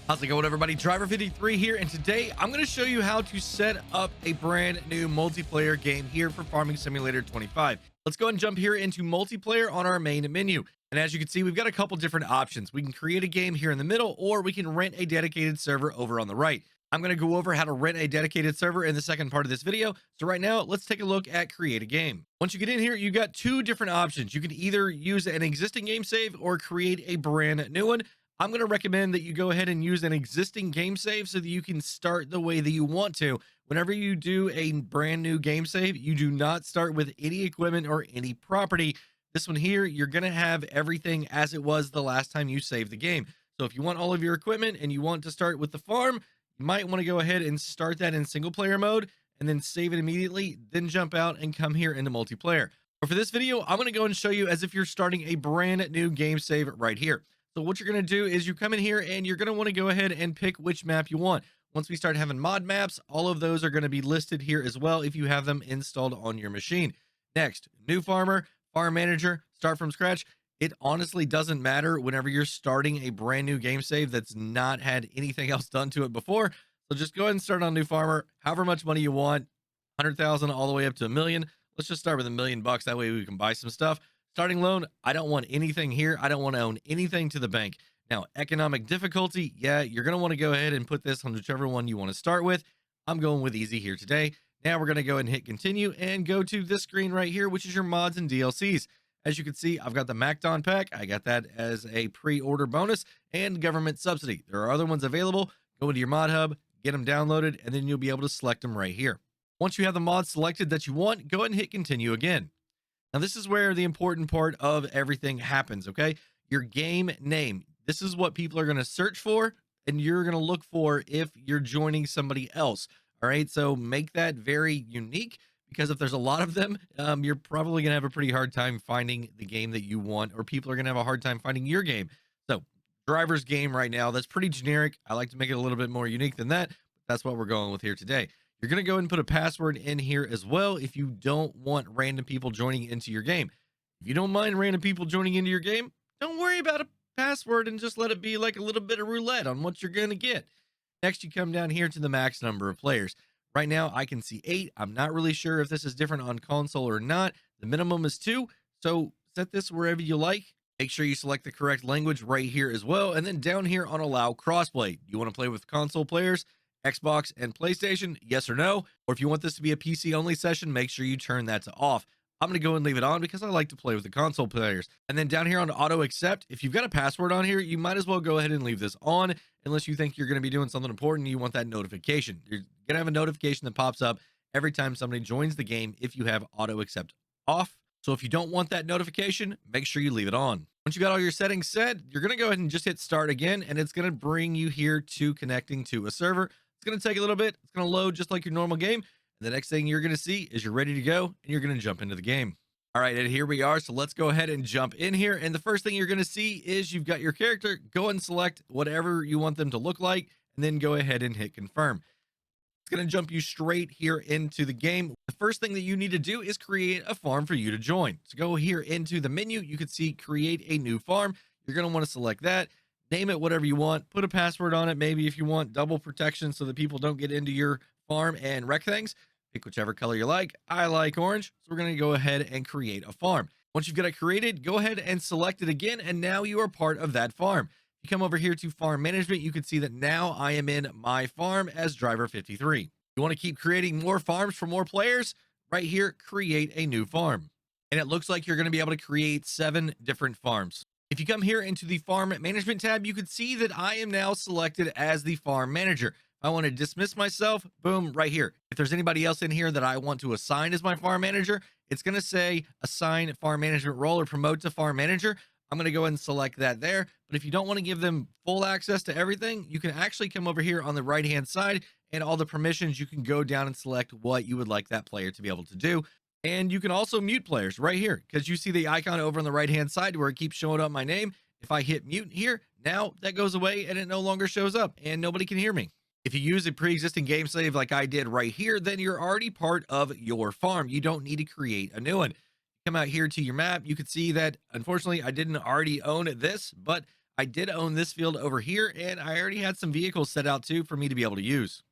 How's it going, everybody? Driver53 here, and today I'm going to show you how to set up a brand new multiplayer game here for Farming Simulator 25. Let's go and jump here into multiplayer on our main menu. And as you can see, we've got a couple different options. We can create a game here in the middle, or we can rent a dedicated server over on the right. I'm going to go over how to rent a dedicated server in the second part of this video. So right now, let's take a look at create a game. Once you get in here, you got two different options. You can either use an existing game save or create a brand new one. I'm going to recommend that you go ahead and use an existing game save so that you can start the way that you want to. Whenever you do a brand new game save, you do not start with any equipment or any property. This one here, you're going to have everything as it was the last time you saved the game. So if you want all of your equipment and you want to start with the farm, you might want to go ahead and start that in single player mode and then save it immediately, then jump out and come here into multiplayer. But for this video, I'm going to go and show you as if you're starting a brand new game save right here. So what you're going to do is you come in here and you're going to want to go ahead and pick which map you want. Once we start having mod maps, all of those are going to be listed here as well if you have them installed on your machine. Next, new farmer, farm manager, start from scratch. It honestly doesn't matter whenever you're starting a brand new game save that's not had anything else done to it before. So just go ahead and start on new farmer, however much money you want, 100,000 all the way up to $1 million. Let's just start with $1 million. That way we can buy some stuff. Starting loan, I don't want anything here. I don't want to own anything to the bank. Now, economic difficulty, yeah, you're going to want to go ahead and put this on whichever one you want to start with. I'm going with easy here today. Now we're going to go ahead and hit continue and go to this screen right here, which is your mods and DLCs. As you can see, I've got the Macdon pack. I got that as a pre-order bonus and government subsidy. There are other ones available. Go into your mod hub, get them downloaded, and then you'll be able to select them right here. Once you have the mods selected that you want, go ahead and hit continue again. Now, this is where the important part of everything happens, okay? Your game name. This is what people are going to search for, and you're going to look for if you're joining somebody else, all right? So make that very unique, because if there's a lot of them, you're probably going to have a pretty hard time finding the game that you want, or people are going to have a hard time finding your game. So driver's game right now, that's pretty generic. I like to make it a little bit more unique than that. But that's what we're going with here today. You're going to go ahead and put a password in here as well if you don't want random people joining into your game. If you don't mind random people joining into your game, don't worry about a password and just let it be like a little bit of roulette on what you're going to get. Next, you come down here to the max number of players. Right now, I can see 8. I'm not really sure if this is different on console or not. The minimum is 2, so set this wherever you like. Make sure you select the correct language right here as well. And then down here on allow crossplay. You want to play with console players, Xbox and PlayStation, yes or no? Or if you want this to be a PC only session, make sure you turn that to off. I'm going to go and leave it on because I like to play with the console players. And then down here on auto accept, if you've got a password on here, you might as well go ahead and leave this on unless you think you're going to be doing something important and you want that notification. You're going to have a notification that pops up every time somebody joins the game if you have auto accept off. So if you don't want that notification, make sure you leave it on. Once you got all your settings set, you're going to go ahead and just hit start again, and it's going to bring you here to connecting to a server. It's going to take a little bit. It's going to load just like your normal game. And the next thing you're going to see is you're ready to go and you're going to jump into the game. All right, and here we are. So let's go ahead and jump in here. And the first thing you're going to see is you've got your character. Go and select whatever you want them to look like, and then go ahead and hit confirm. It's going to jump you straight here into the game. The first thing that you need to do is create a farm for you to join. So go here into the menu. You can see create a new farm. You're going to want to select that. Name it whatever you want. Put a password on it. Maybe if you want double protection so that people don't get into your farm and wreck things. Pick whichever color you like. I like orange. So we're going to go ahead and create a farm. Once you've got it created, go ahead and select it again. And now you are part of that farm. If you come over here to farm management, you can see that now I am in my farm as driver 53. You want to keep creating more farms for more players? Right here, create a new farm. And it looks like you're going to be able to create 7 different farms. If you come here into the farm management tab, you can see that I am now selected as the farm manager. If I want to dismiss myself, boom, right here. If there's anybody else in here that I want to assign as my farm manager, it's going to say assign farm management role or promote to farm manager. I'm going to go ahead and select that there. But if you don't want to give them full access to everything, you can actually come over here on the right-hand side and all the permissions, you can go down and select what you would like that player to be able to do. And you can also mute players right here because you see the icon over on the right-hand side where it keeps showing up my name. If I hit mute here, now that goes away and it no longer shows up and nobody can hear me. If you use a pre-existing game save like I did right here, then you're already part of your farm. You don't need to create a new one. Come out here to your map. You can see that, unfortunately, I didn't already own this, but I did own this field over here, and I already had some vehicles set out too for me to be able to use.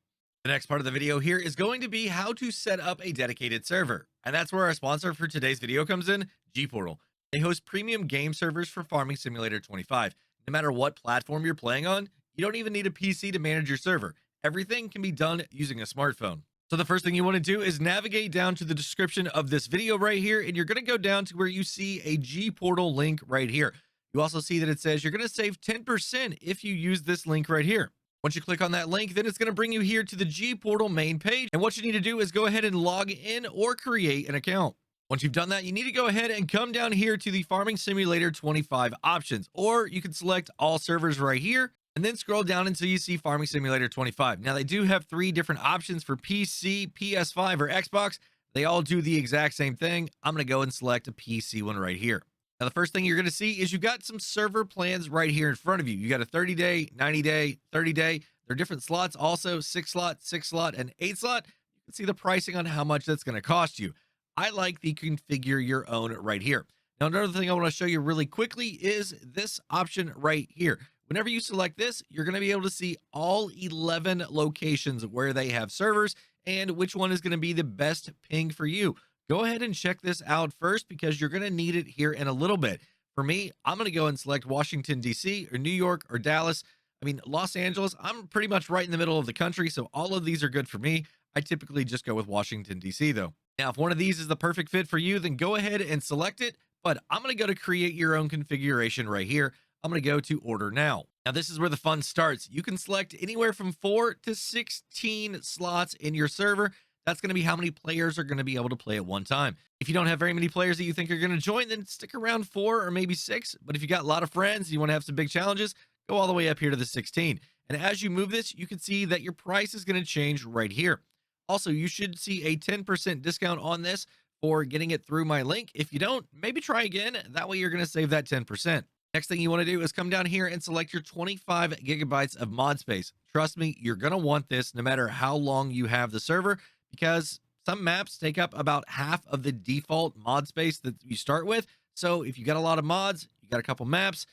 The next part of the video here is going to be how to set up a dedicated server. And that's where our sponsor for today's video comes in, GPORTAL. They host premium game servers for Farming Simulator 25. No matter what platform you're playing on, you don't even need a PC to manage your server. Everything can be done using a smartphone. So the first thing you want to do is navigate down to the description of this video right here, and you're going to go down to where you see a GPORTAL link right here. You also see that it says you're going to save 10% if you use this link right here. Once you click on that link, then it's going to bring you here to the GPORTAL main page. And what you need to do is go ahead and log in or create an account. Once you've done that, you need to go ahead and come down here to the Farming Simulator 25 options, or you can select all servers right here and then scroll down until you see Farming Simulator 25. Now, they do have 3 different options for PC, PS5, or Xbox. They all do the exact same thing. I'm going to go and select a PC one right here. Now, the first thing you're going to see is you got some server plans right here in front of you. You got a 30-day, 90-day, 30-day. There are different slots also, 6-slot, 6-slot, and 8-slot. You can see the pricing on how much that's going to cost you. I like the configure your own right here. Now, another thing I want to show you really quickly is this option right here. Whenever you select this, you're going to be able to see all 11 locations where they have servers and which one is going to be the best ping for you. Go ahead and check this out first because you're going to need it here in a little bit. For me, I'm going to go and select Washington, D.C. or New York or Dallas. I mean, Los Angeles, I'm pretty much right in the middle of the country, so all of these are good for me. I typically just go with Washington, D.C. though. Now, if one of these is the perfect fit for you, then go ahead and select it. But I'm going to go to create your own configuration right here. I'm going to go to order now. Now, this is where the fun starts. You can select anywhere from 4 to 16 slots in your server. That's going to be how many players are going to be able to play at one time. If you don't have very many players that you think are going to join, then stick around 4 or maybe 6. But if you got a lot of friends, you want to have some big challenges, go all the way up here to the 16. And as you move this, you can see that your price is going to change right here. Also, you should see a 10% discount on this for getting it through my link. If you don't, maybe try again. That way you're going to save that 10%. Next thing you want to do is come down here and select your 25 gigabytes of mod space. Trust me, you're going to want this no matter how long you have the server, because some maps take up about half of the default mod space that you start with. So if you got a lot of mods, you got a couple maps,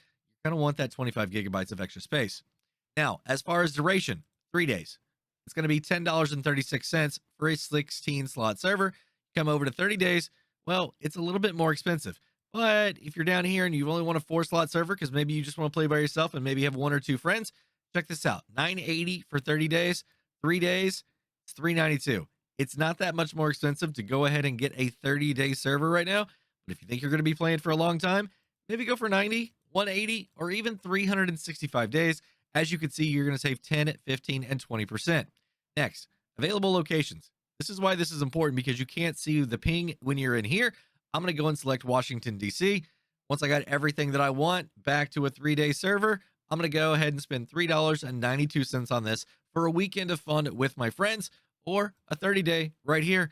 you're going to want that 25 gigabytes of extra space. Now, as far as duration, 3 days. It's going to be $10.36 for a 16 slot server. Come over to 30 days. Well, it's a little bit more expensive. But if you're down here and you only want a 4-slot server because maybe you just want to play by yourself and maybe have 1 or 2 friends, check this out. $9.80 for 30 days, 3 days, it's $3.92. It's not that much more expensive to go ahead and get a 30-day server right now. But if you think you're going to be playing for a long time, maybe go for 90, 180, or even 365 days. As you can see, you're going to save 10, 15, and 20%. Next, available locations. This is why this is important, because you can't see the ping when you're in here. I'm going to go and select Washington, D.C. Once I got everything that I want back to a 3-day server, I'm going to go ahead and spend $3.92 on this for a weekend of fun with my friends, or a 30-day right here,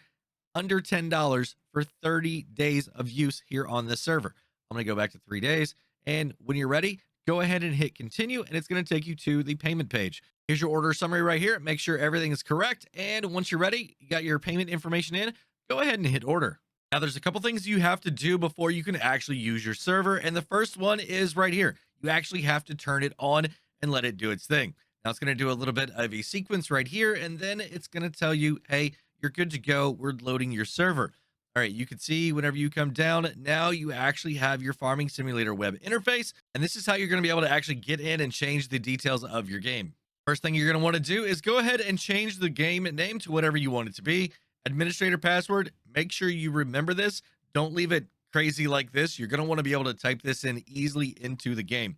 under $10 for 30 days of use here on this server. I'm going to go back to 3 days, and when you're ready, go ahead and hit continue, and it's going to take you to the payment page. Here's your order summary right here. Make sure everything is correct, and once you're ready, you got your payment information in, go ahead and hit order. Now, there's a couple things you have to do before you can actually use your server, and the first one is right here. You actually have to turn it on and let it do its thing. Now, it's going to do a little bit of a sequence right here, and then it's going to tell you, hey, you're good to go. We're loading your server. All right, you can see whenever you come down, now you actually have your Farming Simulator web interface, and this is how you're going to be able to actually get in and change the details of your game. First thing you're going to want to do is go ahead and change the game name to whatever you want it to be. Administrator password, make sure you remember this. Don't leave it crazy like this. You're going to want to be able to type this in easily into the game.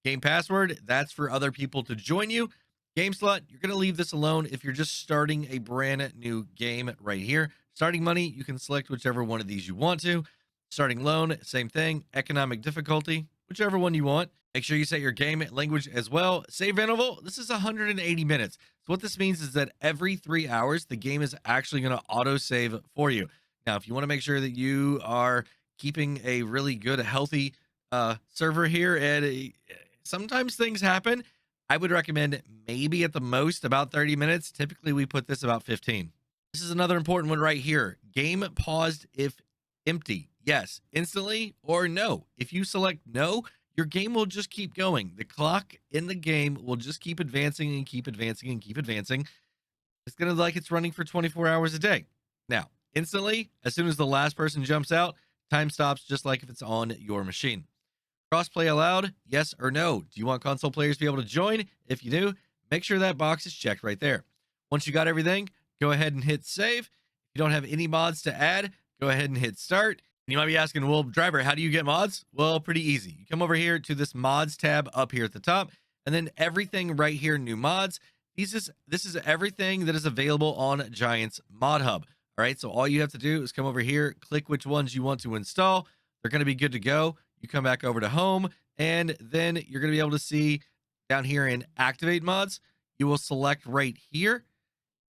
Game password, that's for other people to join you. Game slot, you're going to leave this alone if you're just starting a brand new game right here. Starting money, you can select whichever one of these you want to. Starting loan, same thing. Economic difficulty, whichever one you want. Make sure you set your game language as well. Save interval, this is 180 minutes. So what this means is that every 3 hours, the game is actually going to auto save for you. Now, if you want to make sure that you are keeping a really good, healthy server here, and sometimes things happen, I would recommend maybe at the most about 30 minutes. Typically, we put this about 15. This is another important one right here. Game paused if empty. Yes, instantly, or no. If you select no, your game will just keep going. The clock in the game will just keep advancing and keep advancing and keep advancing. It's going to like it's running for 24 hours a day. Now, instantly, as soon as the last person jumps out, time stops just like if it's on your machine. Crossplay allowed? Yes or no? Do you want console players to be able to join? If you do, make sure that box is checked right there. Once you got everything, go ahead and hit save. If you don't have any mods to add, go ahead and hit start. And you might be asking, well, driver, how do you get mods? Well, pretty easy. You come over here to this mods tab up here at the top, and then everything right here, new mods. This is everything that is available on Giants Mod Hub. All right, so all you have to do is come over here, click which ones you want to install. They're going to be good to go. You come back over to home, and then you're going to be able to see down here in activate mods. You will select right here,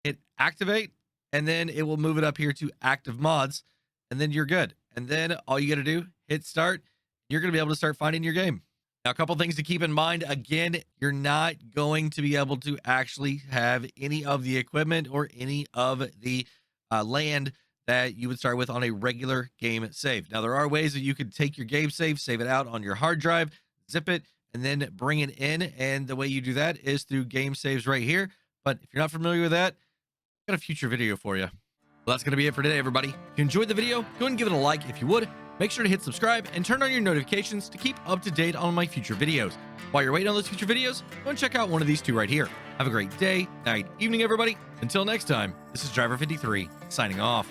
hit activate, and then it will move it up here to active mods, and then you're good. And then all you got to do, hit start. You're going to be able to start finding your game. Now, a couple things to keep in mind. Again, you're not going to be able to actually have any of the equipment or any of the land that you would start with on a regular game save. Now, there are ways that you could take your game save it out on your hard drive, zip it, and then bring it in. And the way you do that is through game saves right here. But if you're not familiar with that, I've got a future video for you. Well, that's going to be it for today, everybody. If you enjoyed the video, go ahead and give it a like if you would. Make sure to hit subscribe and turn on your notifications to keep up to date on my future videos. While you're waiting on those future videos, go and check out one of these two right here. Have a great day, night, evening, everybody. Until next time, this is Driver53 signing off.